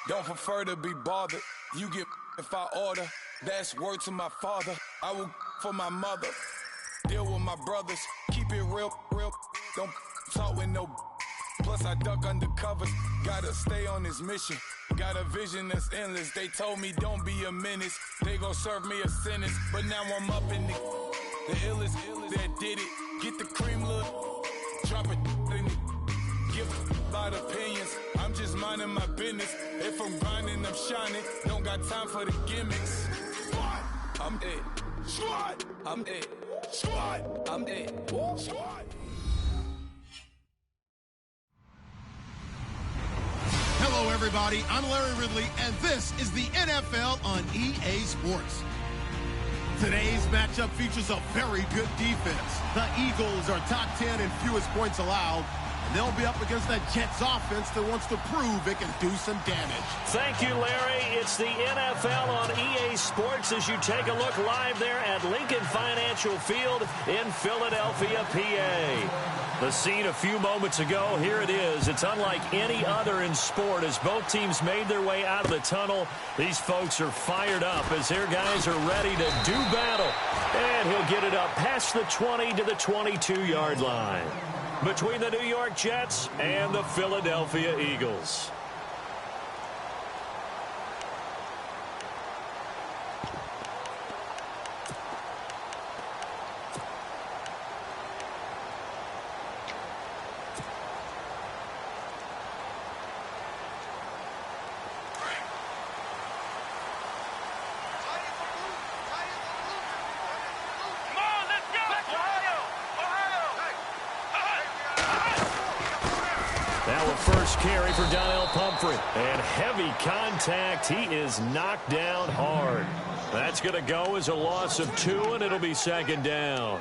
Don't prefer to be bothered. You get if I order. That's word to my father. I will for my mother. Deal with my brothers. Keep it real. Don't talk with no. Plus I duck undercovers. Gotta stay on this mission. Got a vision that's endless. They told me don't be a menace. They gon' serve me a sentence. But now I'm up in the illest that did it. Get the cream, look. Drop it. Give about opinions. I'm just minding my business. If I'm grinding, I'm shining. Don't got time for the gimmicks. Squad, I'm it. Squad, I'm it. Squad, I'm it. Squad. Hello, everybody. I'm Larry Ridley, and this is the NFL on EA Sports. Today's matchup features a very good defense. The Eagles are top 10 in fewest points allowed. And they'll be up against that Jets offense that wants to prove it can do some damage. Thank you, Larry. It's the NFL on EA Sports as you take a look live there at Lincoln Financial Field in Philadelphia, PA. The scene a few moments ago, here it is. It's unlike any other in sport as both teams made their way out of the tunnel. These folks are fired up as their guys are ready to do battle. And he'll get it up past the 20 to the 22-yard line. Between the New York Jets and the Philadelphia Eagles. First carry for Donnell Pumphrey. And heavy contact. He is knocked down hard. That's going to go as a loss of 2, and it'll be second down.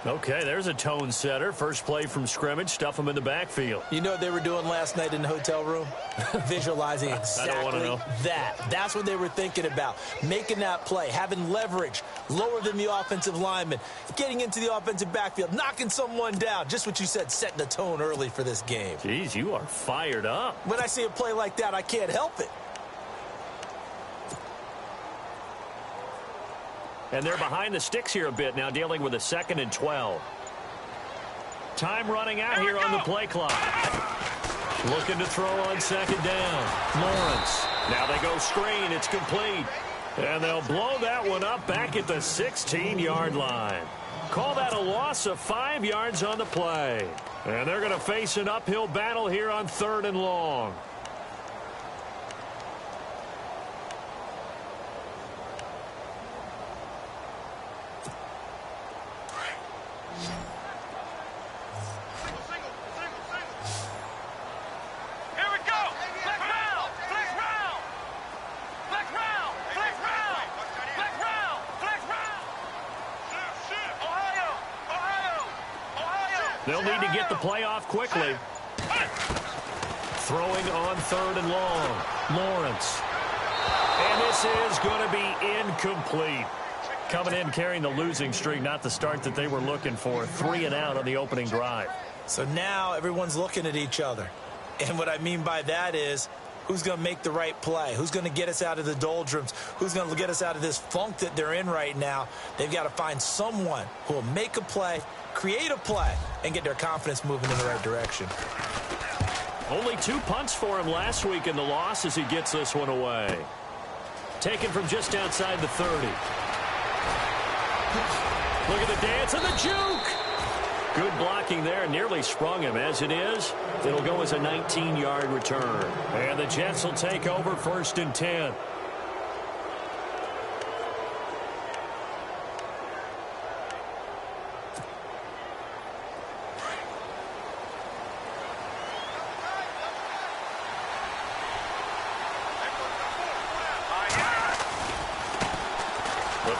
Okay, there's a tone setter. First play from scrimmage. Stuff them in the backfield. You know what they were doing last night in the hotel room? Visualizing exactly that. That's what they were thinking about. Making that play, having leverage, lower than the offensive lineman, getting into the offensive backfield, knocking someone down. Just what you said, setting the tone early for this game. Jeez, you are fired up. When I see a play like that, I can't help it. And they're behind the sticks here a bit now, dealing with a 2nd and 12. Time running out here on the play clock. Looking to throw on 2nd down. Lawrence. Now they go screen. It's complete. And they'll blow that one up back at the 16-yard line. Call that a loss of 5 yards on the play. And they're going to face an uphill battle here on 3rd and long. They'll need to get the play off quickly. Throwing on 3rd and long. Lawrence. And this is going to be incomplete. Coming in carrying the losing streak, not the start that they were looking for. 3 and out on the opening drive. So now everyone's looking at each other. And what I mean by that is, who's going to make the right play? Who's going to get us out of the doldrums? Who's going to get us out of this funk that they're in right now? They've got to find someone who will make a play, create a play, and get their confidence moving in the right direction. Only 2 punts for him last week in the loss as he gets this one away. Taken from just outside the 30. Look at the dance and the juke. Good blocking there. Nearly sprung him. As it is, it'll go as a 19-yard return. And the Jets will take over 1st and 10.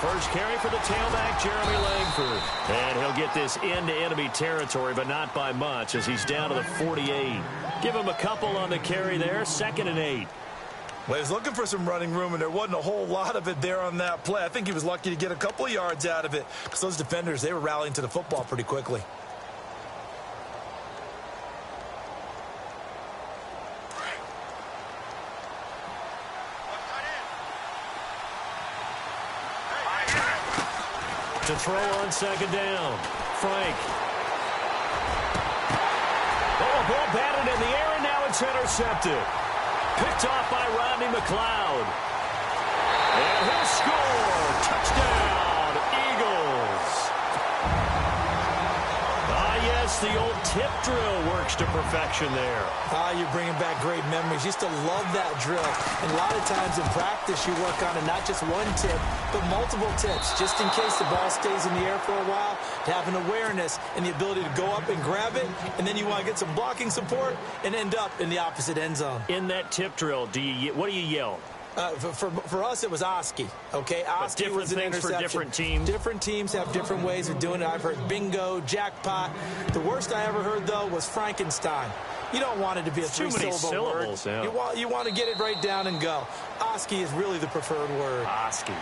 First carry for the tailback, Jeremy Langford. And he'll get this into enemy territory, but not by much as he's down to the 48. Give him a couple on the carry there, 2nd and 8. Well, he was looking for some running room, and there wasn't a whole lot of it there on that play. I think he was lucky to get a couple of yards out of it because those defenders, they were rallying to the football pretty quickly. To throw on second down. Frank. Oh, ball batted in the air, and now it's intercepted. Picked off by Rodney McLeod. And he'll score. Touchdown, Eagles. Yes, the old tip drill works to perfection there. You're bringing back great memories. Used to love that drill. And a lot of times in practice, you work on it, not just one tip, but multiple tips, just in case the ball stays in the air for a while, to have an awareness and the ability to go up and grab it, and then you want to get some blocking support and end up in the opposite end zone. In that tip drill, what do you yell? For us, it was Oski. Okay, Oski was an interception. For different teams. Different teams have different ways of doing it. I've heard bingo, jackpot. The worst I ever heard, though, was Frankenstein. You don't want it to be a three-syllable word. Yeah. You want to get it right down and go. Oski is really the preferred word. Oski.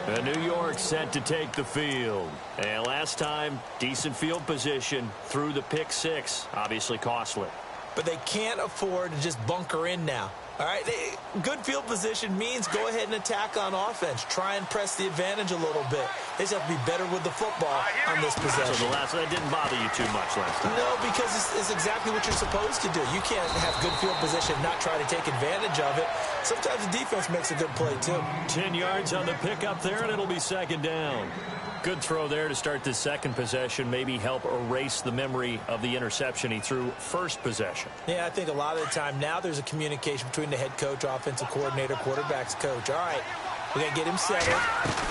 And New York set to take the field. And last time, decent field position through the pick six. Obviously costly. But they can't afford to just bunker in now. All right, good field position means go ahead and attack on offense. Try and press the advantage a little bit. They just have to be better with the football on this possession. So that didn't bother you too much last time? No, because it's exactly what you're supposed to do. You can't have good field position and not try to take advantage of it. Sometimes the defense makes a good play, too. 10 yards on the pickup there, and it'll be second down. Good throw there to start the second possession. Maybe help erase the memory of the interception he threw first possession. Yeah, I think a lot of the time now there's a communication between the head coach, offensive coordinator, quarterback's coach. All right, we got to get him settled.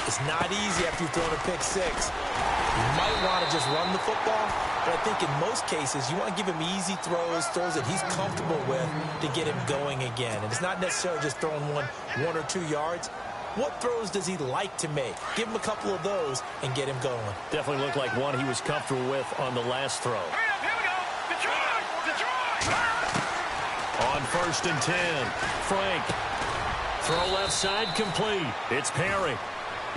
It's not easy after you've thrown a pick six. You might want to just run the football, but I think in most cases you want to give him easy throws that he's comfortable with to get him going again. And it's not necessarily just throwing one or 2 yards. What throws does he like to make? Give him a couple of those and get him going. Definitely looked like one he was comfortable with on the last throw. Here we go. Detroit! On 1st and 10, Frank. Throw left side complete. It's Perry.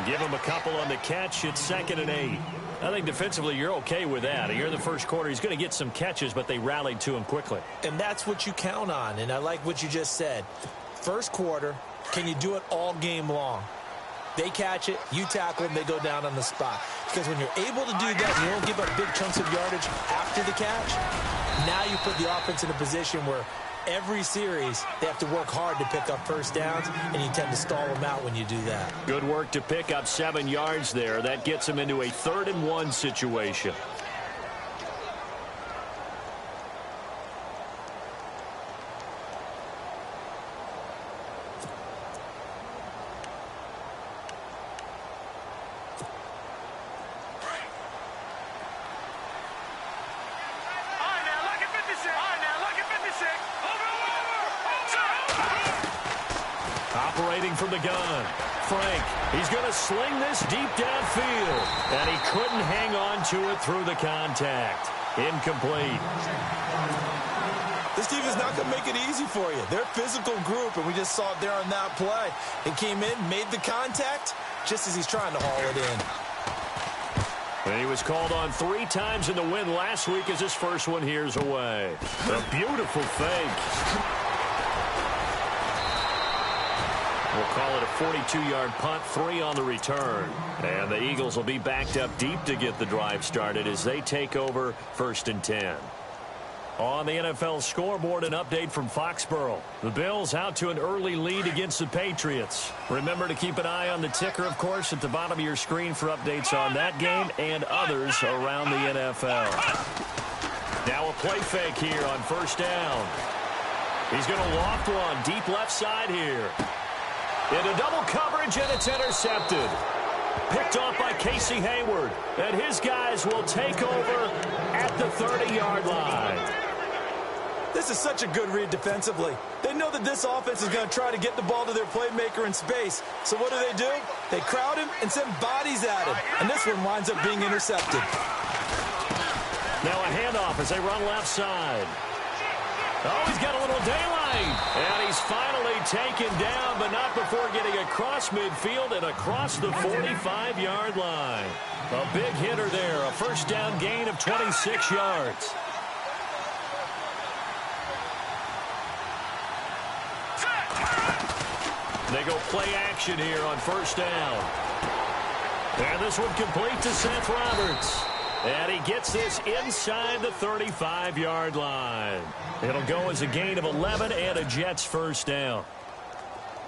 Give him a couple on the catch. It's 2nd and 8. I think defensively you're okay with that. Here in the first quarter, he's going to get some catches, but they rallied to him quickly. And that's what you count on, and I like what you just said. First quarter, can you do it all game long? They catch it, you tackle them, they go down on the spot. Because when you're able to do that, you don't give up big chunks of yardage after the catch. Now you put the offense in a position where every series they have to work hard to pick up first downs, and you tend to stall them out when you do that. Good work to pick up 7 yards there. That gets them into a 3rd and 1 situation. Operating from the gun, Frank. He's going to sling this deep downfield, and he couldn't hang on to it through the contact. Incomplete. This team is not going to make it easy for you. They're a physical group, and we just saw it there on that play. He came in, made the contact, just as he's trying to haul it in. And he was called on 3 times in the win last week as his first one here's away. A beautiful fake. We'll call it a 42-yard punt, 3 on the return. And the Eagles will be backed up deep to get the drive started as they take over 1st and 10. On the NFL scoreboard, an update from Foxborough. The Bills out to an early lead against the Patriots. Remember to keep an eye on the ticker, of course, at the bottom of your screen for updates on that game and others around the NFL. Now a play fake here on 1st down. He's going to loft one deep left side here. Into double coverage, and it's intercepted. Picked off by Casey Hayward. And his guys will take over at the 30-yard line. This is such a good read defensively. They know that this offense is going to try to get the ball to their playmaker in space. So what do? They crowd him and send bodies at him. And this one winds up being intercepted. Now a handoff as they run left side. Oh, he's got a little daylight. And he's finally taken down, but not before getting across midfield and across the 45-yard line. A big hitter there, a 1st down gain of 26 yards. They go play action here on 1st down. And this one complete to Seth Roberts. And he gets this inside the 35-yard line. It'll go as a gain of 11 and a Jets first down.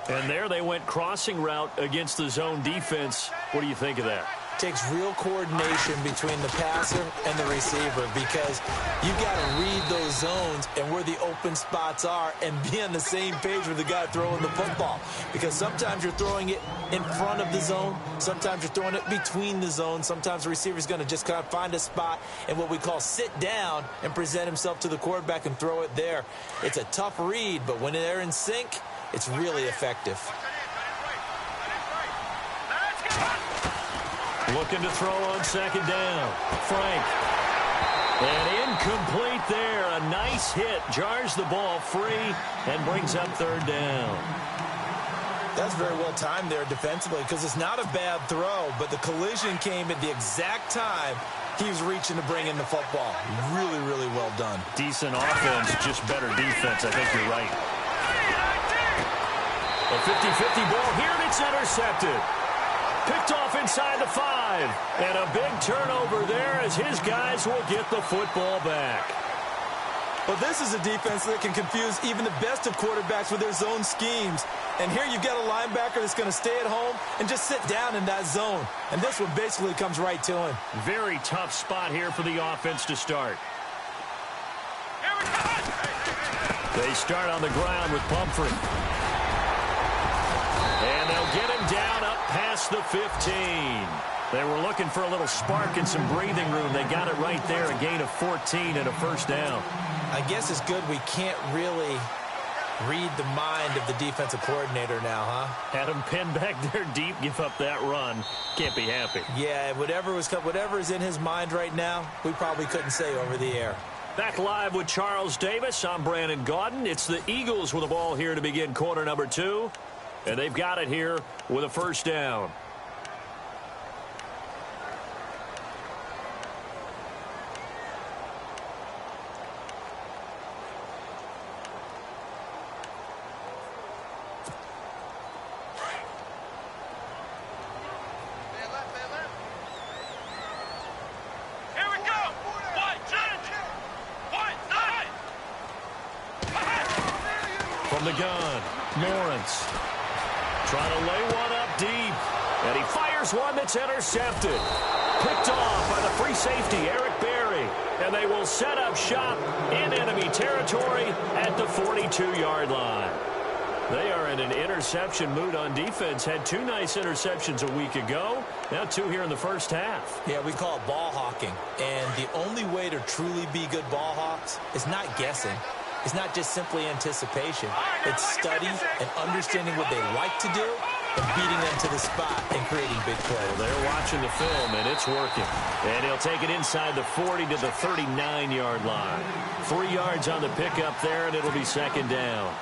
And there they went crossing route against the zone defense. What do you think of that? Takes real coordination between the passer and the receiver because you've got to read those zones and where the open spots are and be on the same page with the guy throwing the football. Because sometimes you're throwing it in front of the zone. Sometimes you're throwing it between the zones. Sometimes the receiver's going to just kind of find a spot and what we call sit down and present himself to the quarterback and throw it there. It's a tough read, but when they're in sync, it's really effective. Looking to throw on second down. Frank. And incomplete there. A nice hit. Jars the ball free and brings up third down. That's very well timed there defensively because it's not a bad throw, but the collision came at the exact time he was reaching to bring in the football. Really, really well done. Decent offense, just better defense. I think you're right. A 50-50 ball here, and it's intercepted. Picked off inside the 5. And a big turnover there as his guys will get the football back. Well, this is a defense that can confuse even the best of quarterbacks with their zone schemes. And here you've got a linebacker that's going to stay at home and just sit down in that zone. And this one basically comes right to him. Very tough spot here for the offense to start. They start on the ground with Pumphrey. And they'll get him down up past the 15. They were looking for a little spark and some breathing room. They got it right there, a gain of 14 and a first down. I guess it's good we can't really read the mind of the defensive coordinator now, huh? Had him pinned back there deep, give up that run. Can't be happy. Yeah, whatever is in his mind right now, we probably couldn't say over the air. Back live with Charles Davis. I'm Brandon Gaudin. It's the Eagles with the ball here to begin quarter number 2. And they've got it here with a first down. From the gun, Lawrence. Trying to lay one up deep. And he fires one that's intercepted. Picked off by the free safety, Eric Berry. And they will set up shop in enemy territory at the 42-yard line. They are in an interception mood on defense. Had 2 nice interceptions a week ago. Now 2 here in the first half. Yeah, we call it ball hawking. And the only way to truly be good ball hawks is not guessing. It's not just simply anticipation. It's study and understanding what they like to do and beating them to the spot and creating big plays. Well, they're watching the film, and it's working. And he'll take it inside the 40 to the 39-yard line. 3 yards on the pickup there, and it'll be second down.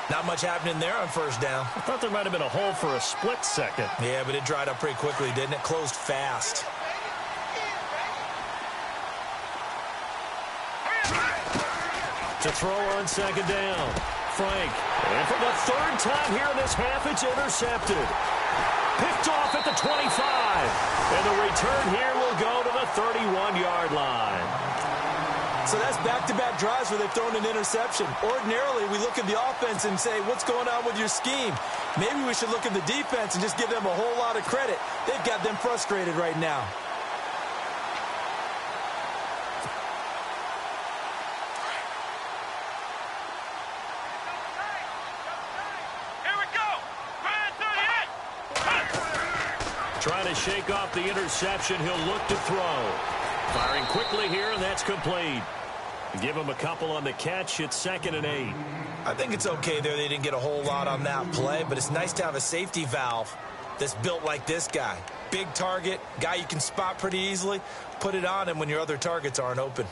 Not much happening there on first down. I thought there might have been a hole for a split second. Yeah, but it dried up pretty quickly, didn't it? Closed fast. To throw on second down. Frank. And for the 3rd time here in this half, it's intercepted. Picked off at the 25. And the return here will go to the 31-yard line. So that's back-to-back drives where they've thrown an interception. Ordinarily, we look at the offense and say, what's going on with your scheme? Maybe we should look at the defense and just give them a whole lot of credit. They've got them frustrated right now. Trying to shake off the interception. He'll look to throw. Firing quickly here, and that's complete. Give him a couple on the catch. It's 2nd and 8. I think it's okay there. They didn't get a whole lot on that play, but it's nice to have a safety valve that's built like this guy. Big target, guy you can spot pretty easily. Put it on him when your other targets aren't open.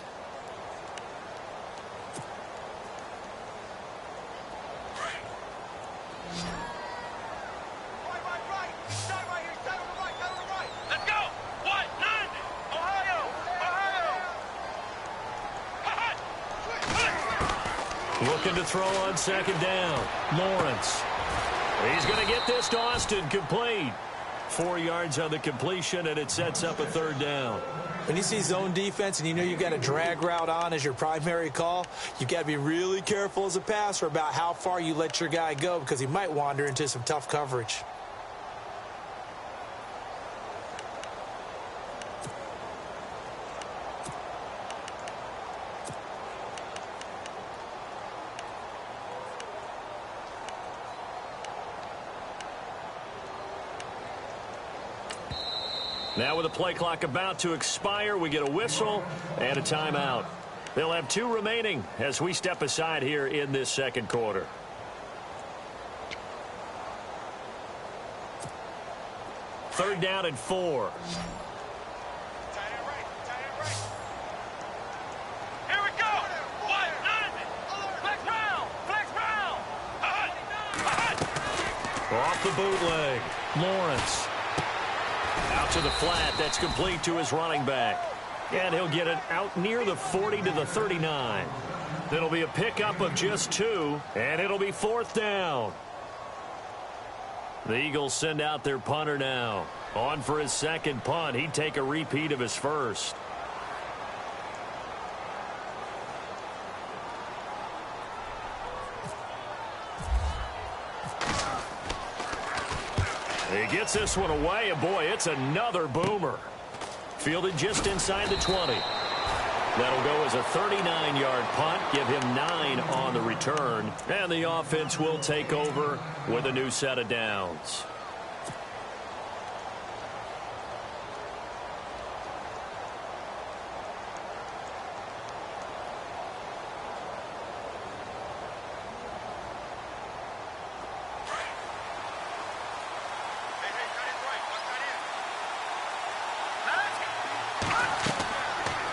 Looking to throw on second down. Lawrence. He's going to get this to Austin complete. 4 yards on the completion, and it sets up a third down. When you see zone defense and you know you've got a drag route on as your primary call, you've got to be really careful as a passer about how far you let your guy go because he might wander into some tough coverage. Now with the play clock about to expire, we get a whistle and a timeout. They'll have 2 remaining as we step aside here in this second quarter. Third down and 4. Here we go. Flex round. Flex round. Off the bootleg. Lawrence. Out to the flat. That's complete to his running back. And he'll get it out near the 40 to the 39. It'll be a pickup of just 2, and it'll be 4th down. The Eagles send out their punter now. On for his second punt. He'd take a repeat of his first. He gets this one away, and boy, it's another boomer. Fielded just inside the 20. That'll go as a 39-yard punt, give him 9 on the return, and the offense will take over with a new set of downs.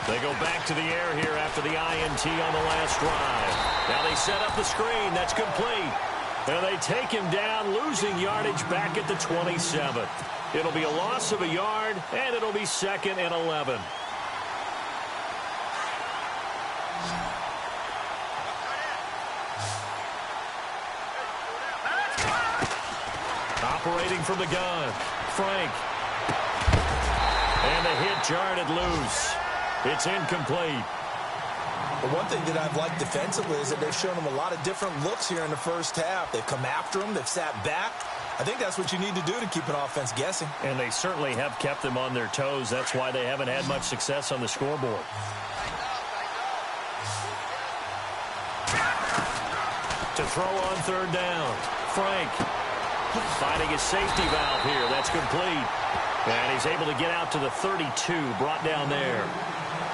They go back to the air here after the INT on the last drive. Now they set up the screen. That's complete. And they take him down, losing yardage back at the 27. It'll be a loss of a yard, and it'll be 2nd and 11. Operating from the gun, Frank. And the hit jarred it loose. It's incomplete. But one thing that I've liked defensively is that they've shown them a lot of different looks here in the first half. They've come after them. They've sat back. I think that's what you need to do to keep an offense guessing. And they certainly have kept them on their toes. That's why they haven't had much success on the scoreboard. To throw on third down, Frank finding his safety valve here. That's complete. And he's able to get out to the 32, brought down there.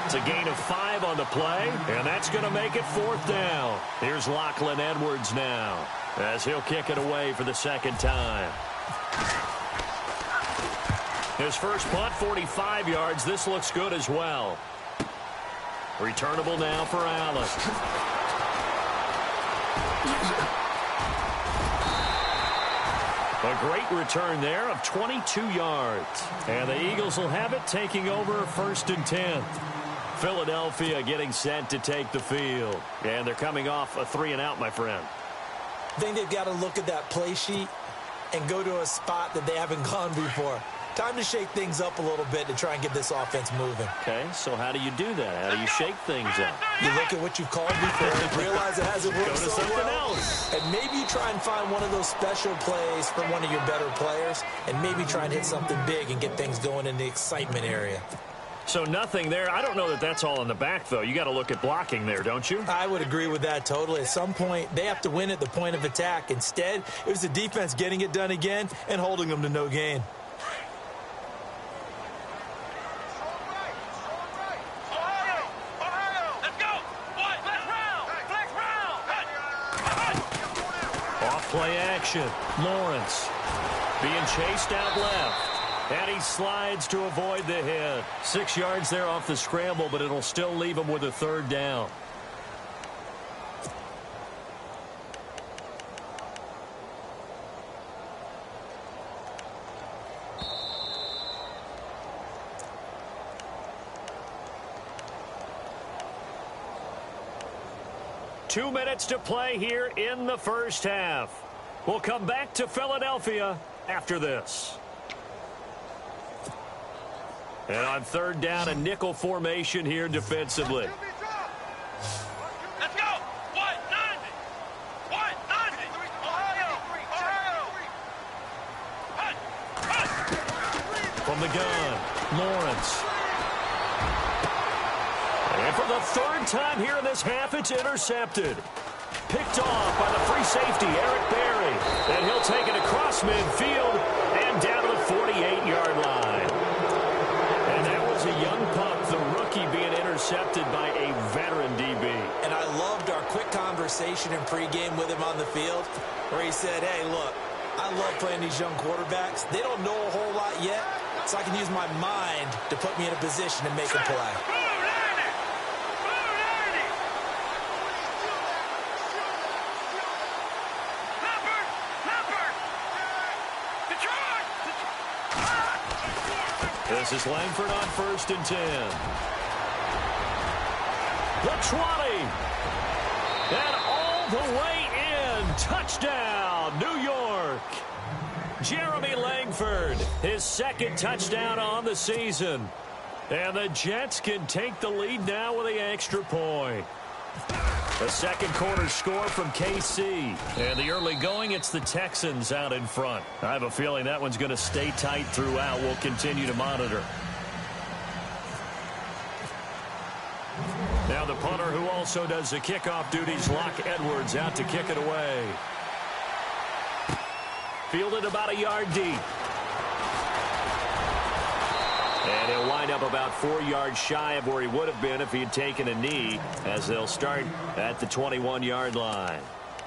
It's a gain of 5 on the play, and that's going to make it 4th down. Here's Lachlan Edwards now, as he'll kick it away for the second time. His first punt, 45 yards. This looks good as well. Returnable now for Allen. A great return there of 22 yards. And the Eagles will have it, taking over 1st and 10. Philadelphia getting set to take the field. And they're coming off a 3-and-out, my friend. I think they've got to look at that play sheet and go to a spot that they haven't gone before. Time to shake things up a little bit to try and get this offense moving. Okay, so how do you do that? How do you shake things up? You look at what you've called before and realize it hasn't worked so something well. else. And maybe you try and find one of those special plays for one of your better players and maybe try and hit something big and get things going in the excitement area. So nothing there. I don't know that that's all in the back, though. You got to look at blocking there, don't you? I would agree with that totally. At some point, they have to win at the point of attack. Instead, it was the defense getting it done again and holding them to no gain. Play action. Lawrence being chased out left. And he slides to avoid the hit. 6 yards there off the scramble, but it'll still leave him with a 3rd down. Two minutes to play here in the first half. We'll come back to Philadelphia after this. And on third down, a nickel formation here defensively. Let's go. What? 90. What? 90. Ohio. From the gun, Lawrence. And for the third time here in this half, it's intercepted. Picked off by the free safety, Eric Berry. And he'll take it across midfield and down to the 48-yard line. And that was a young pup, the rookie, being intercepted by a veteran DB. And I loved our quick conversation in pregame with him on the field where he said, hey, look, I love playing these young quarterbacks. They don't know a whole lot yet, so I can use my mind to put me in a position to make a play. This is Langford on 1st and 10. The 20. And all the way in. Touchdown, New York. Jeremy Langford, his second touchdown on the season. And the Jets can take the lead now with the extra point. The second quarter score from KC. And the early going, it's the Texans out in front. I have a feeling that one's going to stay tight throughout. We'll continue to monitor. Now the punter who also does the kickoff duties, Locke Edwards, out to kick it away. Fielded about a yard deep. And he'll wind up about 4 yards shy of where he would have been if he had taken a knee, as they'll start at the 21-yard line.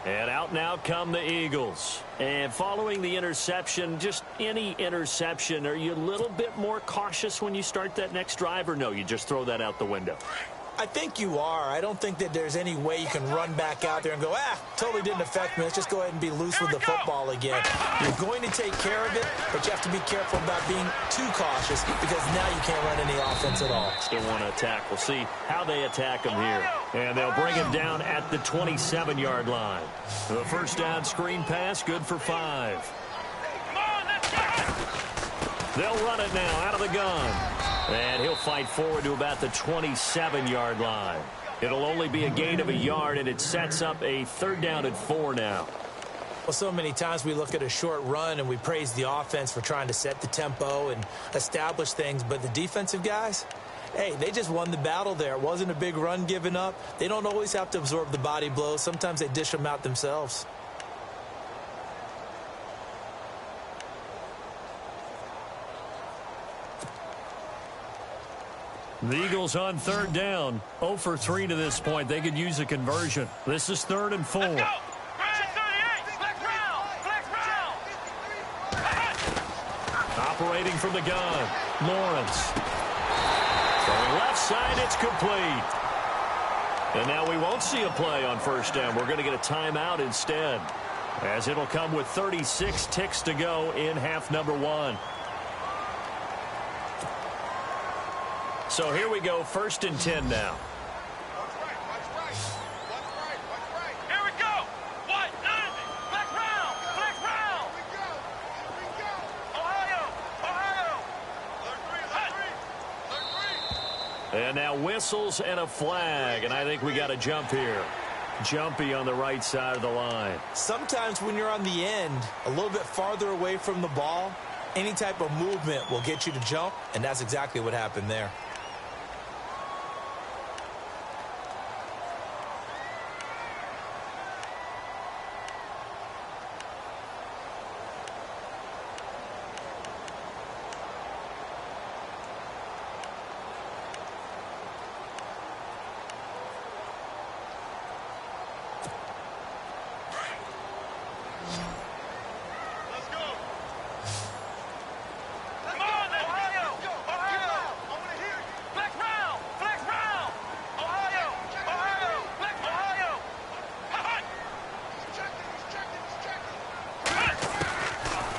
And out now come the Eagles. And following the interception, just any interception, are you a little bit more cautious when you start that next drive, or no, you just throw that out the window? I think you are. I don't think that there's any way you can run back out there and go, totally didn't affect me. Let's just go ahead and be loose with the football again. You're going to take care of it, but you have to be careful about being too cautious because now you can't run any offense at all. Still want to attack. We'll see how they attack him here. And they'll bring him down at the 27-yard line. The first down screen pass, good for 5. They'll run it now out of the gun. And he'll fight forward to about the 27-yard line. It'll only be a gain of a yard, and it sets up a third down and 4 now. Well, so many times we look at a short run and we praise the offense for trying to set the tempo and establish things. But the defensive guys, hey, they just won the battle there. It wasn't a big run given up. They don't always have to absorb the body blows. Sometimes they dish them out themselves. The Eagles on third down, 0 for 3 to this point. They could use a conversion. This is 3rd and 4. Operating from the gun, Lawrence. From left side, it's complete. And now we won't see a play on first down. We're going to get a timeout instead, as it'll come with 36 ticks to go in half number 1. So here we go, 1st and 10 now. Here we go. What? 90. Flex round. Ohio. And now whistles and a flag, and I think we got a jump here. Jumpy on the right side of the line. Sometimes when you're on the end, a little bit farther away from the ball, any type of movement will get you to jump, and that's exactly what happened there.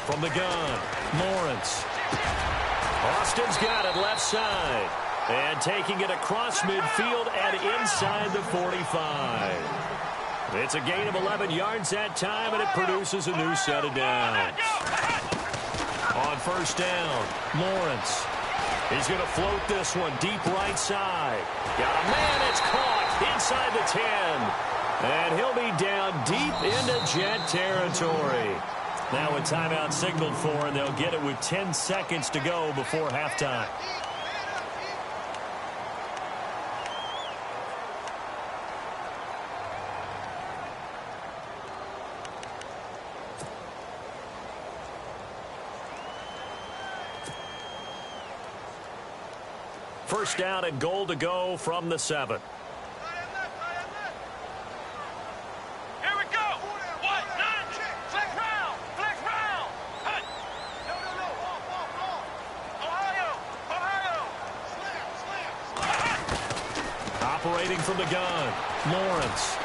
From the gun, Lawrence. Austin's got it left side. And taking it across midfield and inside the 45. It's a gain of 11 yards that time, and it produces a new set of downs. On first down, Lawrence. He's going to float this one deep right side. Got a man. It's caught inside the 10. And he'll be down deep into Jet territory. Now a timeout signaled for, and they'll get it with 10 seconds to go before halftime. First down and goal to go from the 7. Here we go. What? 90. Flex round. Flex round. Hey. No. Ohio. Slam. Operating from the gun, Lawrence.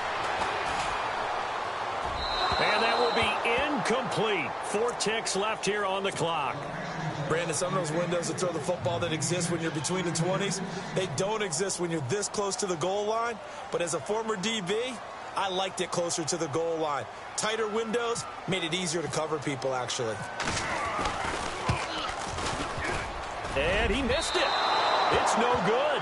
And that will be incomplete. 4 ticks left here on the clock. Brandon, some of those windows to throw the football that exist when you're between the 20s, they don't exist when you're this close to the goal line. But as a former DB, I liked it closer to the goal line. Tighter windows made it easier to cover people, actually. And he missed it. It's no good.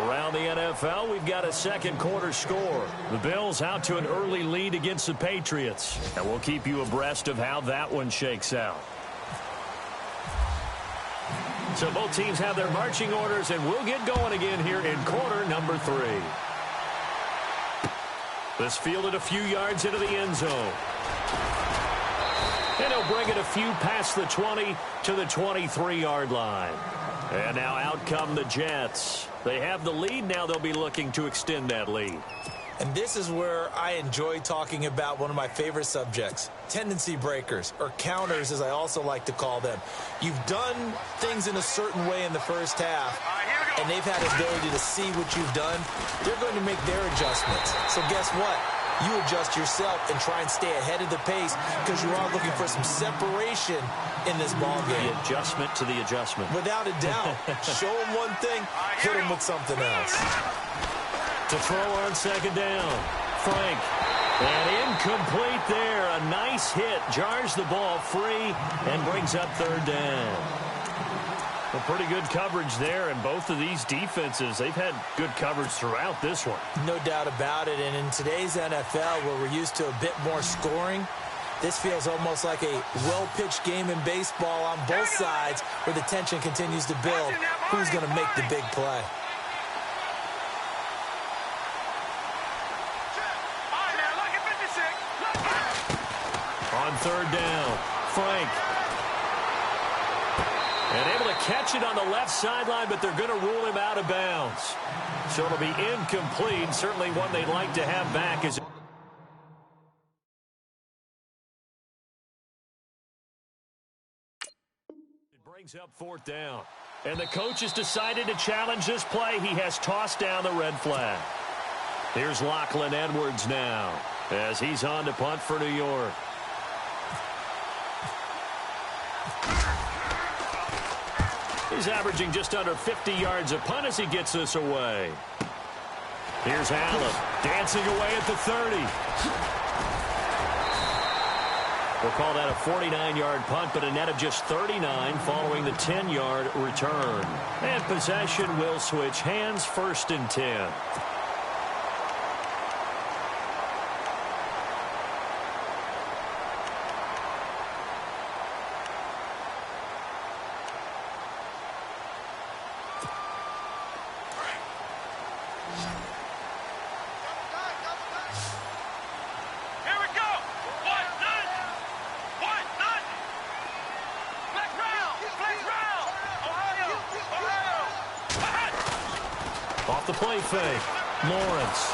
Around the NFL, we've got a second quarter score. The Bills out to an early lead against the Patriots. And we'll keep you abreast of how that one shakes out. So both teams have their marching orders, and we'll get going again here in quarter number 3. This fielded a few yards into the end zone. And he'll bring it a few past the 20 to the 23-yard line. And now out come the Jets. They have the lead. Now they'll be looking to extend that lead. And this is where I enjoy talking about one of my favorite subjects, tendency breakers, or counters as I also like to call them. You've done things in a certain way in the first half, and they've had the ability to see what you've done. They're going to make their adjustments. So guess what? You adjust yourself and try and stay ahead of the pace because you are looking for some separation in this ball game. The adjustment to the adjustment. Without a doubt. Show them one thing, hit them with something else. To throw on second down, Frank. And incomplete there. A nice hit. Jars the ball free and brings up third down. Well, pretty good coverage there, and both of these defenses, they've had good coverage throughout this one. No doubt about it, and in today's NFL, where we're used to a bit more scoring, this feels almost like a well-pitched game in baseball on both sides where the tension continues to build. Who's going to make the big play? On third down, Frank. And able to catch it on the left sideline, but they're going to rule him out of bounds. So it'll be incomplete. Certainly one they'd like to have back. As it brings up fourth down. And the coach has decided to challenge this play. He has tossed down the red flag. Here's Lachlan Edwards now as he's on to punt for New York. He's averaging just under 50 yards a punt as he gets this away. Here's Allen dancing away at the 30. We'll call that a 49-yard punt, but a net of just 39 following the 10-yard return. And possession will switch hands, 1st and 10. Off the play fake, Lawrence.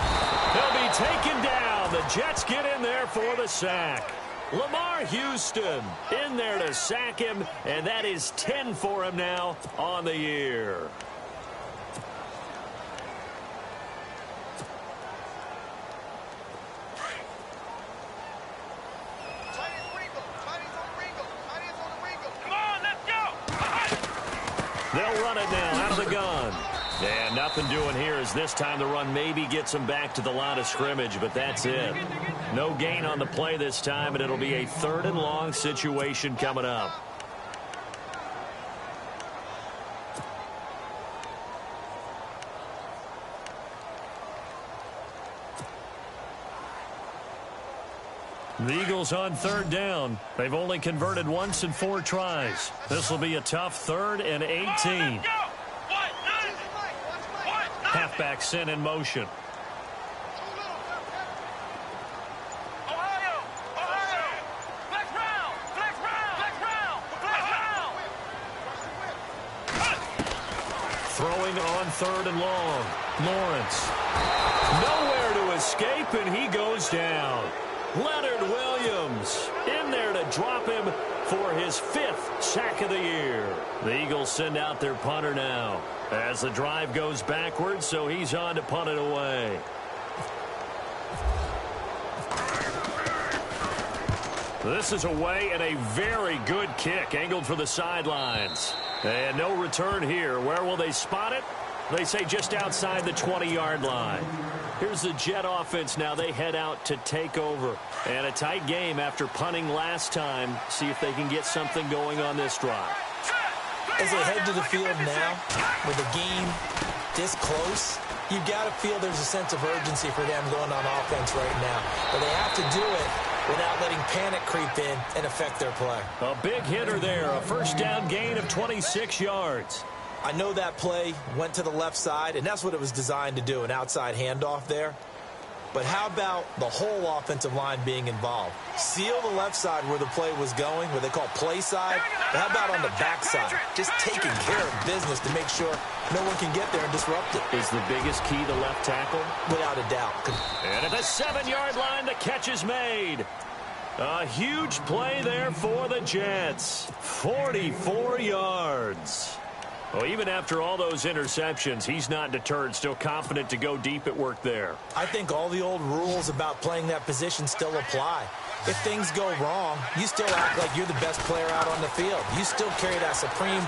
He'll be taken down. The Jets get in there for the sack. Lamar Houston in there to sack him, and that is 10 for him now on the year. Come on, let's go. They'll run it now out of the gun. And nothing doing here as this time the run maybe gets them back to the line of scrimmage, but that's it. No gain on the play this time, and it'll be a 3rd and long situation coming up. The Eagles on third down. They've only converted once in 4 tries. This will be a tough 3rd and 18. Halfback sent in motion. Throwing on 3rd and long. Lawrence. Nowhere to escape, and he goes down. Leonard Williams in there to drop him for his 5th sack of the year. The Eagles send out their punter now as the drive goes backwards, so he's on to punt it away. This is away and a very good kick angled for the sidelines. And no return here. Where will they spot it? They say just outside the 20-yard line. Here's the Jet offense now. They head out to take over. And a tight game after punting last time. See if they can get something going on this drive. As they head to the field now, with the game this close, you've got to feel there's a sense of urgency for them going on offense right now. But they have to do it without letting panic creep in and affect their play. A big hitter there. A first down gain of 26 yards. I know that play went to the left side, and that's what it was designed to do, an outside handoff there. But how about the whole offensive line being involved? Seal the left side where the play was going, where they call play side. But how about on the back side? Just taking care of business to make sure no one can get there and disrupt it. Is the biggest key the left tackle? Without a doubt. And at the 7-yard line, the catch is made. A huge play there for the Jets. 44 yards. Well, even after all those interceptions, he's not deterred, still confident to go deep at work there. I think all the old rules about playing that position still apply. If things go wrong, you still act like you're the best player out on the field. You still carry that supreme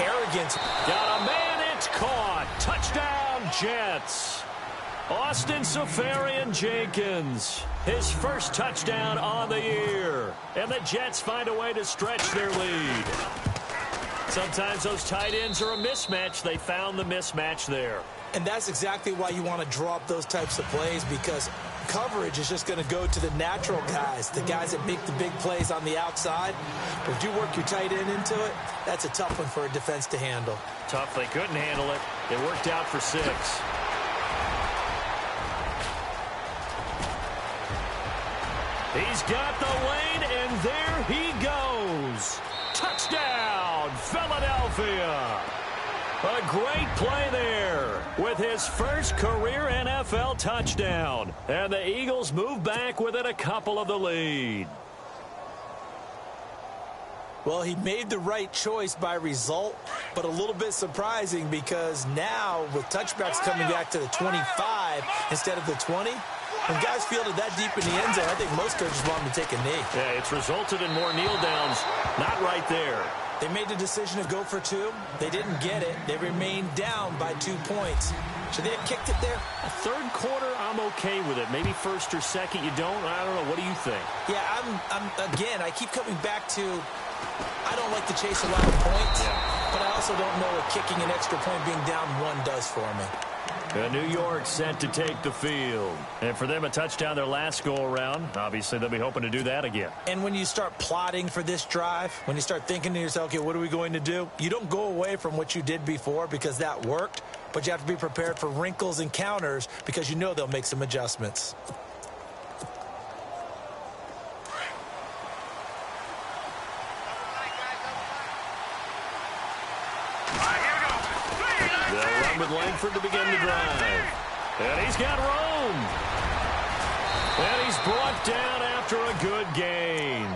arrogance. Got a man, it's caught. Touchdown, Jets. Austin Seferian-Jenkins, his first touchdown on the year. And the Jets find a way to stretch their lead. Sometimes those tight ends are a mismatch. They found the mismatch there. And that's exactly why you want to draw up those types of plays, because coverage is just going to go to the natural guys, the guys that make the big plays on the outside. But if you work your tight end into it, that's a tough one for a defense to handle. Tough. They couldn't handle it. It worked out for 6. He's got the lane, and there he goes. Touchdown, Philadelphia. A great play there with his first career NFL touchdown. And the Eagles move back within a couple of the lead. Well, he made the right choice by result, but a little bit surprising because now with touchbacks coming back to the 25 instead of the 20, when guys fielded that deep in the end zone, I think most coaches want them to take a knee. Yeah, it's resulted in more kneel downs. Not right there. They made the decision to go for 2. They didn't get it. They remained down by 2 points. Should they have kicked it there? A third quarter, I'm okay with it. Maybe first or second, you don't. I don't know. What do you think? Yeah, again, I keep coming back to I don't like to chase a lot of points, but I also don't know what kicking an extra point being down 1 does for me. New York set to take the field. And for them, a touchdown their last go-around. Obviously, they'll be hoping to do that again. And when you start plotting for this drive, when you start thinking to yourself, okay, what are we going to do? You don't go away from what you did before because that worked, but you have to be prepared for wrinkles and counters because you know they'll make some adjustments. With Langford to begin the drive. And he's got room. And he's brought down after a good gain.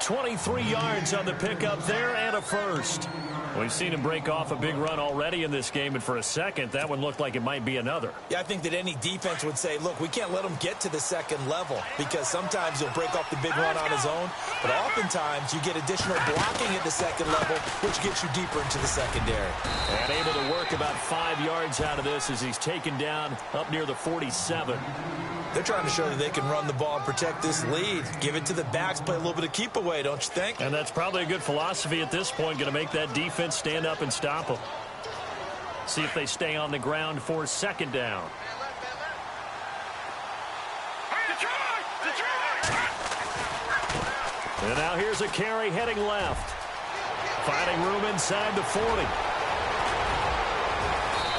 23 yards on the pickup there and a first. We've seen him break off a big run already in this game, and for a second, that one looked like it might be another. Yeah, I think that any defense would say, look, we can't let him get to the second level because sometimes he'll break off the big run on his own, but oftentimes you get additional blocking at the second level, which gets you deeper into the secondary. And able to work about 5 yards out of this as he's taken down up near the 47. They're trying to show that they can run the ball and protect this lead. Give it to the backs, play a little bit of keep away, don't you think? And that's probably a good philosophy at this point, going to make that defense stand up and stop them. See if they stay on the ground for second down. And now here's a carry heading left. Finding room inside the 40.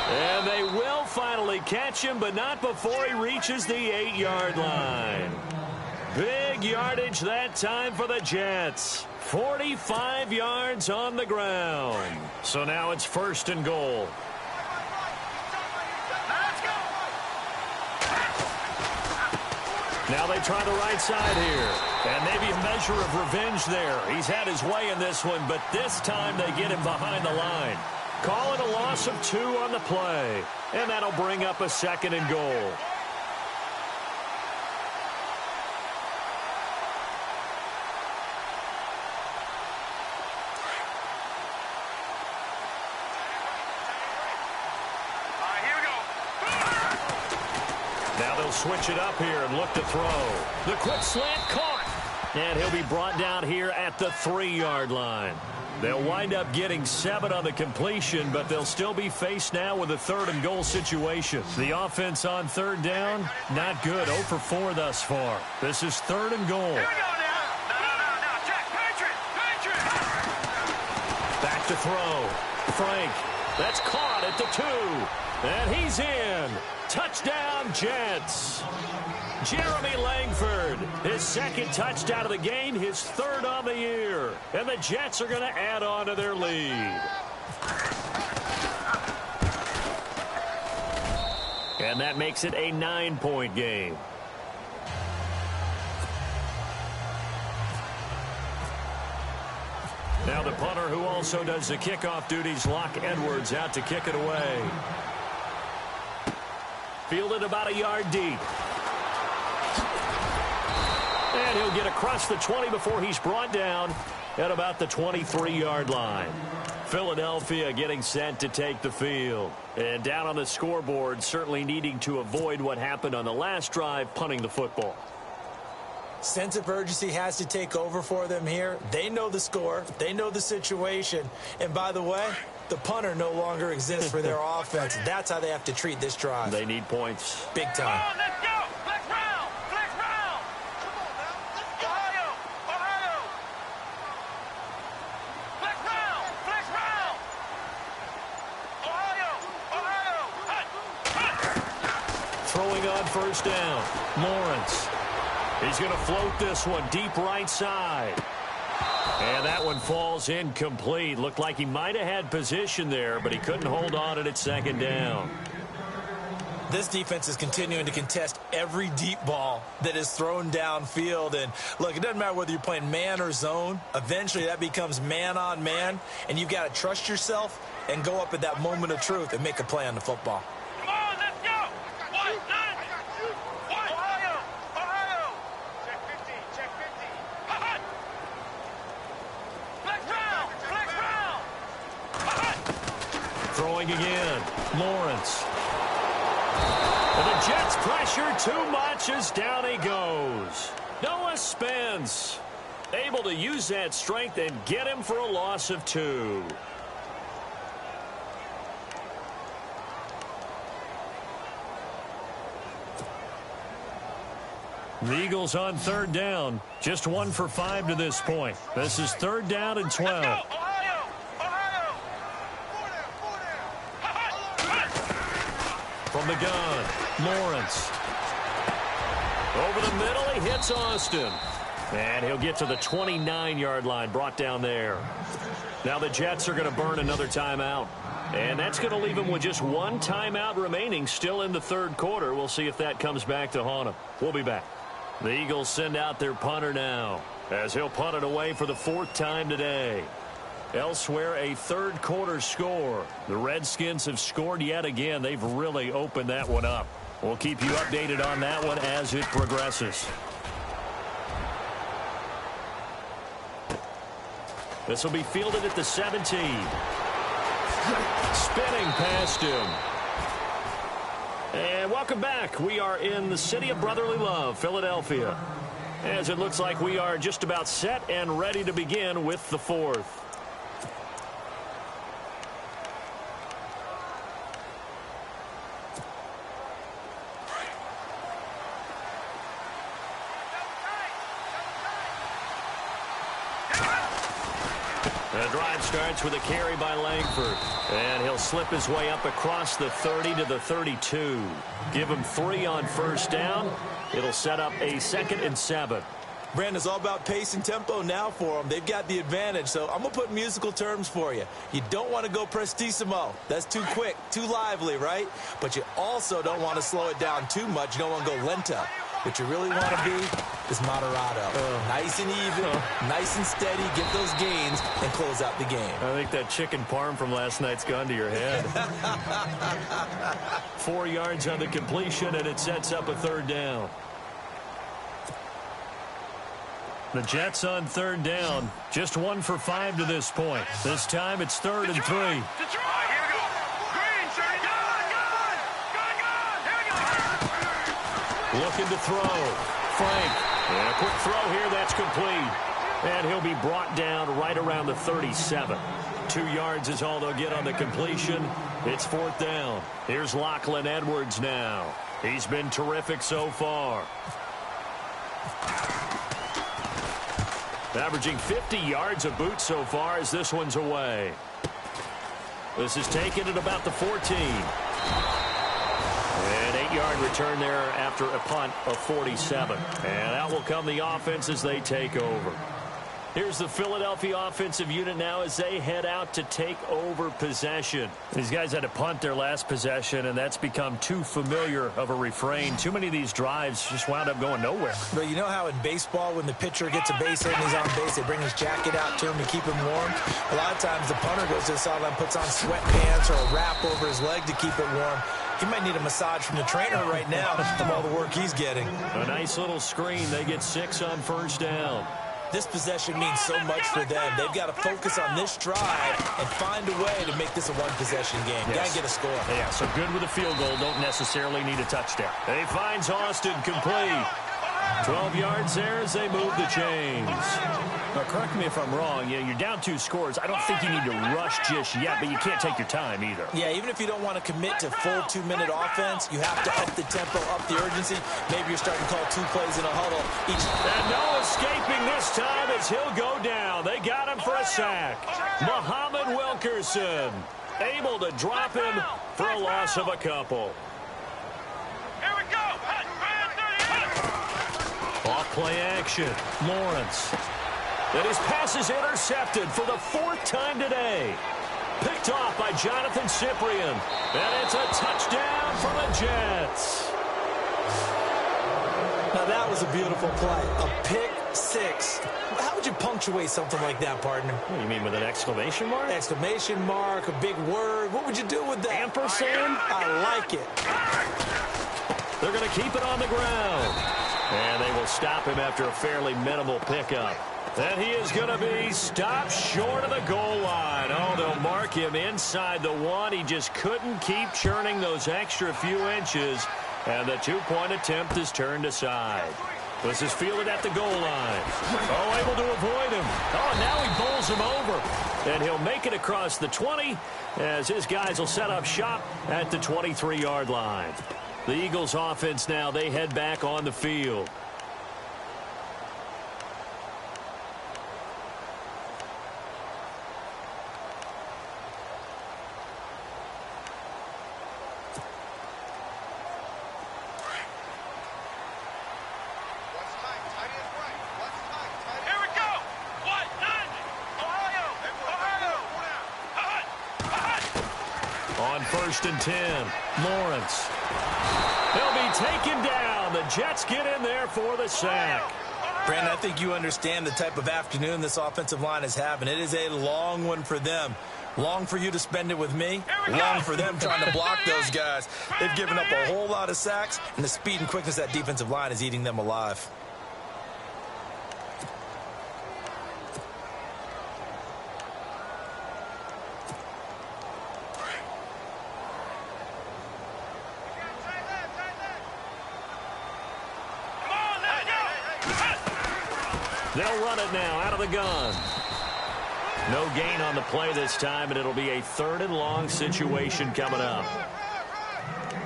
And they will finally catch him, but not before he reaches the 8-yard line. Big yardage that time for the Jets. 45 yards on the ground. So now it's 1st and goal. Now they try the right side here. And maybe a measure of revenge there. He's had his way in this one, but this time they get him behind the line. Call it a loss of 2 on the play. And that'll bring up a 2nd and goal. Switch it up here and look to throw. The quick slant caught. And he'll be brought down here at the 3-yard line. They'll wind up getting 7 on the completion, but they'll still be faced now with a 3rd and goal situation. The offense on 3rd down, not good. 0 for 4 thus far. This is 3rd and goal. Here we go now. No, Jack, Patriot. Back to throw. Frank. That's caught at the 2. And he's in. Touchdown, Jets. Jeremy Langford, his 2nd touchdown of the game, his 3rd on the year. And the Jets are going to add on to their lead. And that makes it a 9-point game. Now the punter who also does the kickoff duties, Locke Edwards, out to kick it away. Fielded about a yard deep. And he'll get across the 20 before he's brought down at about the 23-yard line. Philadelphia getting set to take the field. And down on the scoreboard, certainly needing to avoid what happened on the last drive, punting the football. Sense of urgency has to take over for them here. They know the score. They know the situation. And by the way, the punter no longer exists for their offense. That's how they have to treat this drive. They need points. Big time. Come on, let's go. Flex round. Flex round. Ohio. Ohio. Flex round. Flex round. Ohio. Ohio. Hut. Throwing on 1st down. Lawrence. He's going to float this one deep right side. And that one falls incomplete. Looked like he might have had position there, but he couldn't hold on at 2nd down. This defense is continuing to contest every deep ball that is thrown downfield. And look, it doesn't matter whether you're playing man or zone. Eventually that becomes man on man, and you've got to trust yourself and go up at that moment of truth and make a play on the football. Come on, let's go. 1, 9. Ohio. Ohio. Check 50. Check 50. Hut. Flex round. Flex round. Hut. Throwing again. Lawrence. And the Jets pressure too much as down he goes. Noah Spence able to use that strength and get him for a loss of 2. The Eagles on 3rd down. Just 1 for 5 to this point. This is 3rd down and 12. Ohio. Ohio. From the gun, Lawrence. Over the middle, he hits Austin. And he'll get to the 29-yard line, brought down there. Now the Jets are going to burn another timeout. And that's going to leave them with just 1 timeout remaining still in the 3rd quarter. We'll see if that comes back to haunt them. We'll be back. The Eagles send out their punter now, as he'll punt it away for the 4th time today. Elsewhere, a 3rd quarter score. The Redskins have scored yet again. They've really opened that one up. We'll keep you updated on that one as it progresses. This will be fielded at the 17. Spinning past him. And welcome back. We are in the city of brotherly love, Philadelphia, as it looks like we are just about set and ready to begin with the 4th. The drive starts with a carry by Langford. And he'll slip his way up across the 30 to the 32. Give him 3 on first down. It'll set up a 2nd and 7. Brandon, it's all about pace and tempo now for them. They've got the advantage, so I'm going to put musical terms for you. You don't want to go prestissimo. That's too quick, too lively, right? But you also don't want to slow it down too much. You don't want to go lento. What you really want to be is moderato. Nice and even, nice and steady, get those gains, and close out the game. I think that chicken parm from last night's gone to your head. 4 yards on the completion, and it sets up a 3rd down. The Jets on 3rd down. Just 1 for 5 to this point. This time it's 3rd and 3. Detroit, here we go. Green, sir. Looking to throw. Frank. And a quick throw here. That's complete. And he'll be brought down right around the 37. 2 yards is all they'll get on the completion. It's 4th down. Here's Lachlan Edwards now. He's been terrific so far. Averaging 50 yards a boot so far as this one's away. This is taken at about the 14. An 8-yard return there after a punt of 47. And out will come the offense as they take over. Here's the Philadelphia offensive unit now as they head out to take over possession. These guys had to punt their last possession, and that's become too familiar of a refrain. Too many of these drives just wound up going nowhere. But you know how in baseball, when the pitcher gets a base hit and he's on base, they bring his jacket out to him to keep him warm? A lot of times the punter goes to the sideline, puts on sweatpants or a wrap over his leg to keep it warm. He might need a massage from the trainer right now from all the work he's getting. A nice little screen. They get 6 on first down. This possession means so much for them. They've got to focus on this drive and find a way to make this a one-possession game. Yes. Got to get a score. Yeah, so good with a field goal. Don't necessarily need a touchdown. He finds Austin complete. 12 yards there as they move the chains. Now, correct me if I'm wrong. You're down 2 scores. I don't think you need to rush just yet, but you can't take your time either. Yeah, even if you don't want to commit to full 2-minute offense, you have to up the tempo, up the urgency. Maybe you're starting to call 2 plays in a huddle. And no escaping this time as he'll go down. They got him for a sack. Muhammad Wilkerson able to drop him for a loss of a couple. Here we go. Off play action. Lawrence. And his pass is intercepted for the 4th time today. Picked off by Jonathan Cyprien. And it's a touchdown for the Jets. Now that was a beautiful play. A pick 6. How would you punctuate something like that, partner? What do you mean, with an exclamation mark? Exclamation mark, a big word. What would you do with that? Ampersand? I like it. They're going to keep it on the ground. And they will stop him after a fairly minimal pickup. And he is going to be stopped short of the goal line. Oh, they'll mark him inside the 1. He just couldn't keep churning those extra few inches. And the 2-point attempt is turned aside. This is fielded at the goal line. Oh, able to avoid him. Oh, now he bowls him over. And he'll make it across the 20 as his guys will set up shop at the 23-yard line. The Eagles offense now, they head back on the field. Here we go. What? 9. Ohio. On 1st and 10, Lawrence. They'll be taken down. The Jets get in there for the sack. Brandon, I think you understand the type of afternoon this offensive line is having. It is a long one for them. Long for you to spend it with me. Long for them trying to block those guys. They've given up a whole lot of sacks, and the speed and quickness of that defensive line is eating them alive. They'll run it now out of the gun. No gain on the play this time, and it'll be a 3rd and long situation coming up.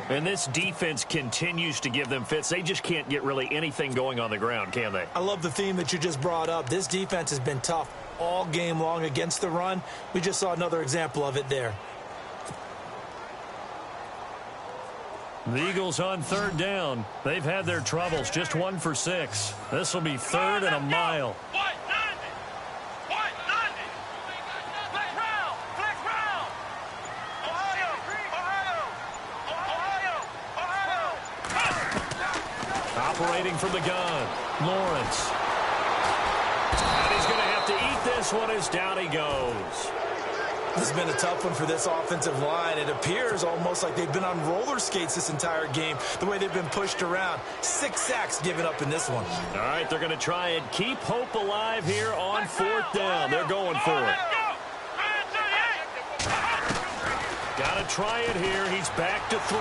And this defense continues to give them fits. They just can't get really anything going on the ground, can they? I love the theme that you just brought up. This defense has been tough all game long against the run. We just saw another example of it there. The Eagles on third down. They've had their troubles, just 1 for 6. This will be third and a mile. Operating from the gun, Lawrence. And he's going to have to eat this one as down he goes. This has been a tough one for this offensive line. It appears almost like they've been on roller skates this entire game, the way they've been pushed around. 6 sacks given up in this one. All right, they're going to try and keep hope alive here on fourth down. They're going for it. Got to try it here. He's back to throw.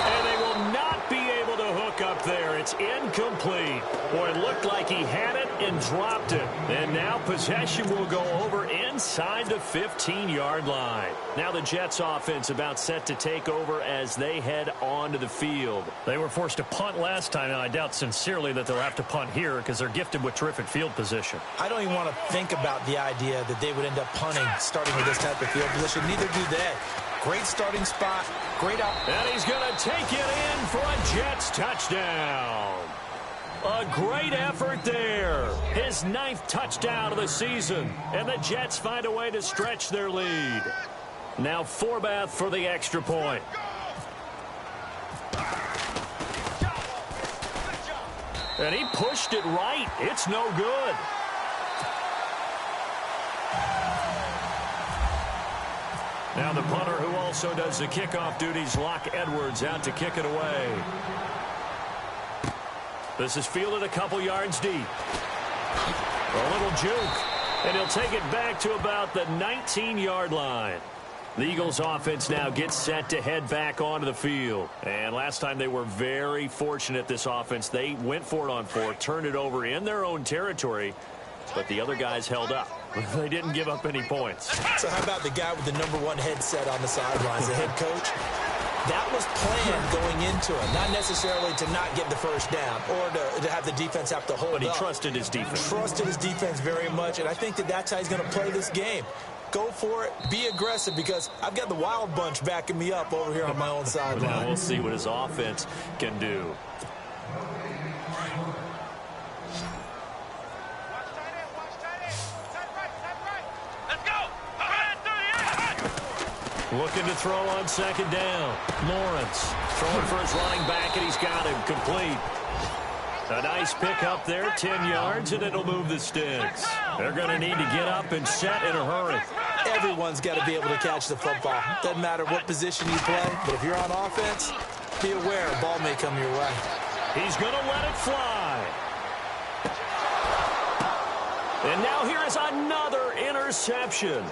And they will not be able to hook up there. It's incomplete. Boy, it looked like he had it and dropped it. And now possession will go over inside the 15-yard line. Now the Jets offense about set to take over as they head onto the field. They were forced to punt last time, and I doubt sincerely that they'll have to punt here because they're gifted with terrific field position. I don't even want to think about the idea that they would end up punting starting with this type of field position. Neither do they. Great starting spot. Great out. And he's going to take it in for a Jets touchdown. A great effort there. His 9th touchdown of the season. And the Jets find a way to stretch their lead. Now Forbath for the extra point. And he pushed it right. It's no good. Now the punter who also does the kickoff duties, Locke Edwards, out to kick it away. This is fielded a couple yards deep. A little juke. And he'll take it back to about the 19-yard line. The Eagles offense now gets set to head back onto the field. And last time they were very fortunate, this offense. They went for it on 4, turned it over in their own territory, but the other guys held up. They didn't give up any points. So how about the guy with the #1 headset on the sidelines, the head coach? That was planned going into it, not necessarily to not get the first down or to have the defense have to hold up. But he trusted his defense. Trusted his defense very much, and I think that that's how he's going to play this game. Go for it. Be aggressive, because I've got the Wild Bunch backing me up over here on my own sideline. Now we'll see what his offense can do. Looking to throw on second down. Lawrence throwing for his running back, and he's got him complete. A nice pick up there, 10 yards, and it'll move the sticks. They're going to need to get up and set in a hurry. Everyone's got to be able to catch the football. Doesn't matter what position you play, but if you're on offense, be aware a ball may come your way. He's going to let it fly. And now here is another interception.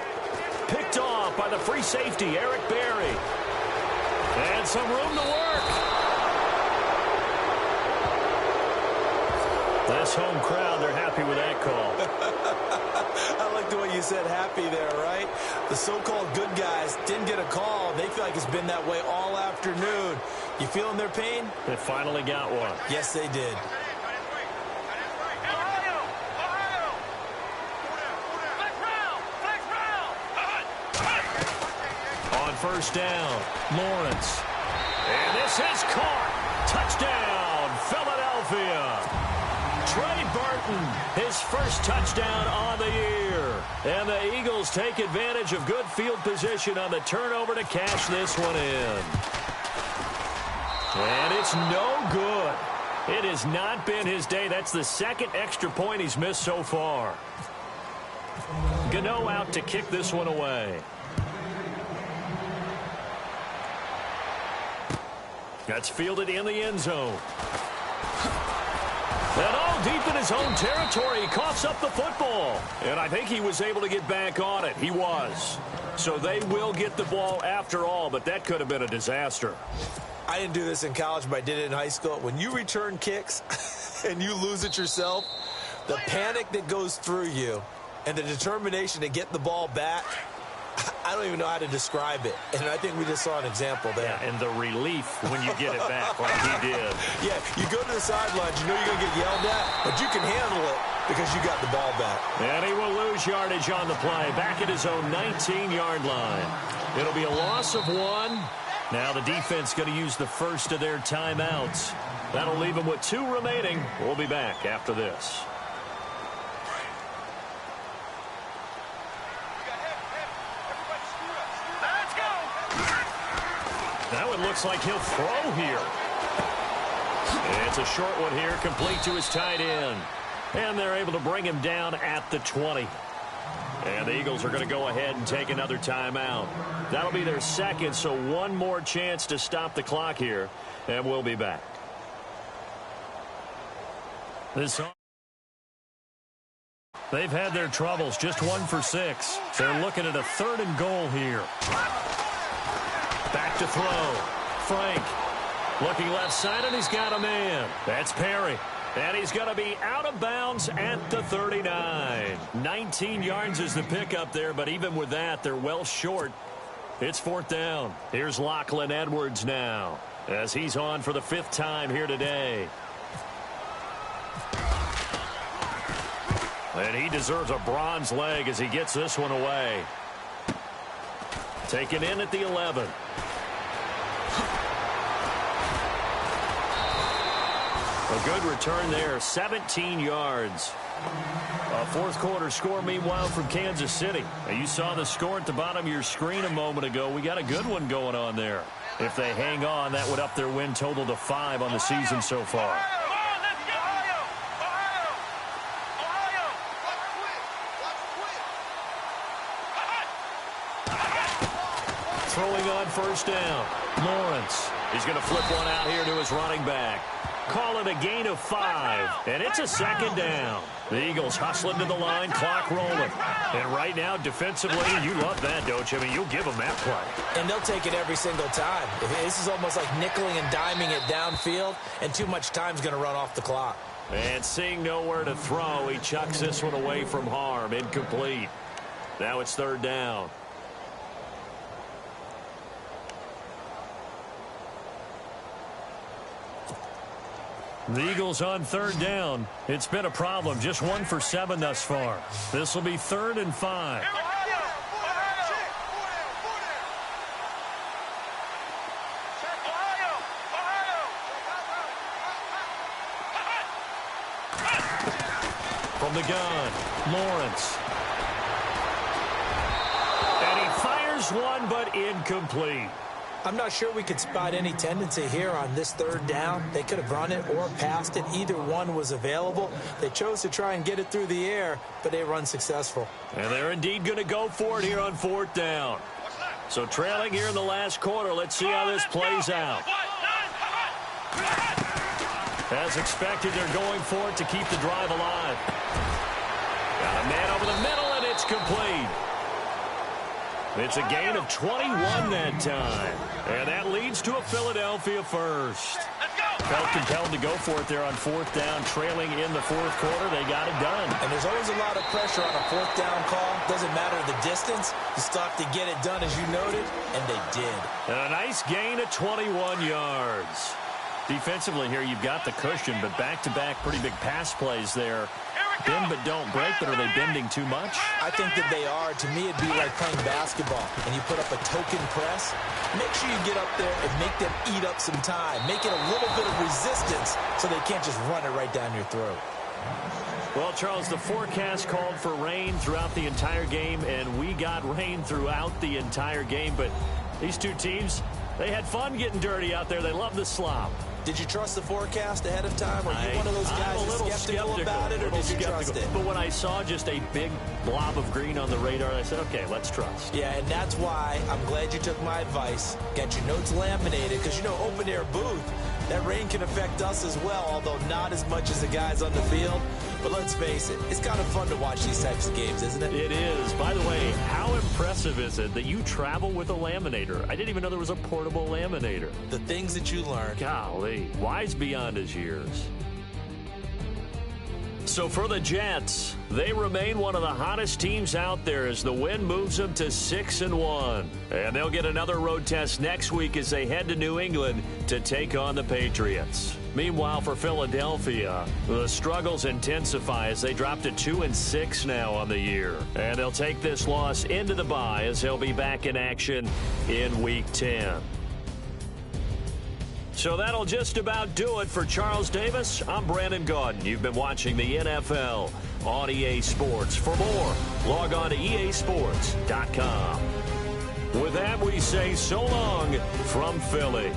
Picked off by the free safety, Eric Berry. And some room to work. This home crowd, they're happy with that call. I like the way you said happy there, right? The so-called good guys didn't get a call. They feel like it's been that way all afternoon. You feeling their pain? They finally got one. Yes, they did. First down, Lawrence. And this is caught. Touchdown, Philadelphia. Trey Burton, his first touchdown on the year. And the Eagles take advantage of good field position on the turnover to cash this one in. And it's no good. It has not been his day. That's the second extra point he's missed so far. Gano out to kick this one away. That's fielded in the end zone. And all deep in his own territory, he coughs up the football. And I think he was able to get back on it. He was. So they will get the ball after all, but that could have been a disaster. I didn't do this in college, but I did it in high school. When you return kicks and you lose it yourself, the panic that goes through you and the determination to get the ball back, I don't even know how to describe it. And I think we just saw an example there. Yeah, and the relief when you get it back like he did. Yeah, you go to the sidelines, you know you're going to get yelled at, but you can handle it because you got the ball back. And he will lose yardage on the play, back at his own 19-yard line. It'll be a loss of 1. Now the defense going to use the first of their timeouts. That'll leave them with 2 remaining. We'll be back after this. Now it looks like he'll throw here. It's a short one here, complete to his tight end. And they're able to bring him down at the 20. And the Eagles are going to go ahead and take another timeout. That'll be their second, so one more chance to stop the clock here. And we'll be back. They've had their troubles, just 1 for 6. They're looking at a 3rd and goal here. Back to throw. Frank looking left side, and he's got a man. That's Perry. And he's going to be out of bounds at the 39. 19 yards is the pickup there, but even with that, they're well short. It's 4th down. Here's Lachlan Edwards now, as he's on for the 5th time here today. And he deserves a bronze leg as he gets this one away. Taken in at the 11. A good return there, 17 yards. A 4th quarter score, meanwhile, from Kansas City. Now, you saw the score at the bottom of your screen a moment ago. We got a good one going on there. If they hang on, that would up their win total to 5 on the season so far. Throwing on 1st down. Lawrence. He's going to flip one out here to his running back. Call it a gain of 5, and it's a 2nd down. The Eagles hustling to the line, clock rolling. And right now, defensively, you love that, don't you? I mean, you'll give them that play. And they'll take it every single time. This is almost like nickeling and diming it downfield, and too much time's going to run off the clock. And seeing nowhere to throw, he chucks this one away from harm. Incomplete. Now it's 3rd down. The Eagles on 3rd down. It's been a problem. Just 1 for 7 thus far. This will be 3rd and 5. From the gun, Lawrence. And he fires one, but incomplete. I'm not sure we could spot any tendency here on this 3rd down. They could have run it or passed it. Either one was available. They chose to try and get it through the air, but they run successful. And they're indeed going to go for it here on 4th down. So trailing here in the last quarter, let's see how this plays out. As expected, they're going for it to keep the drive alive. Got a man over the middle, and it's complete. It's a gain of 21 that time. And that leads to a Philadelphia first. Felt compelled to go for it there on 4th down, trailing in the 4th quarter. They got it done. And there's always a lot of pressure on a 4th down call. Doesn't matter the distance. You still have to get it done, as you noted, and they did. And a nice gain of 21 yards. Defensively here, you've got the cushion, but back-to-back pretty big pass plays there. Bend but don't break, but are they bending too much? I think that they are. To me, it'd be like playing basketball, and you put up a token press. Make sure you get up there and make them eat up some time. Make it a little bit of resistance so they can't just run it right down your throat. Well, Charles, the forecast called for rain throughout the entire game, and we got rain throughout the entire game. But these two teams, they had fun getting dirty out there. They love the slop. Did you trust the forecast ahead of time? Are you one of those guys that's skeptical about it, or did you trust it? But when I saw just a big blob of green on the radar, I said, okay, let's trust. Yeah, and that's why I'm glad you took my advice. Get your notes laminated, because, you know, open-air booth, that rain can affect us as well, although not as much as the guys on the field. But let's face it, it's kind of fun to watch these types of games, isn't it? It is. By the way, how impressive is it that you travel with a laminator? I didn't even know there was a portable laminator. The things that you learn. Golly, wise beyond his years. So for the Jets, they remain one of the hottest teams out there as the win moves them to 6-1. And they'll get another road test next week as they head to New England to take on the Patriots. Meanwhile, for Philadelphia, the struggles intensify as they drop to 2-6 now on the year. And they'll take this loss into the bye as they'll be back in action in Week 10. So that'll just about do it for Charles Davis. I'm Brandon Gaudin. You've been watching the NFL on EA Sports. For more, log on to easports.com. With that, we say so long from Philly.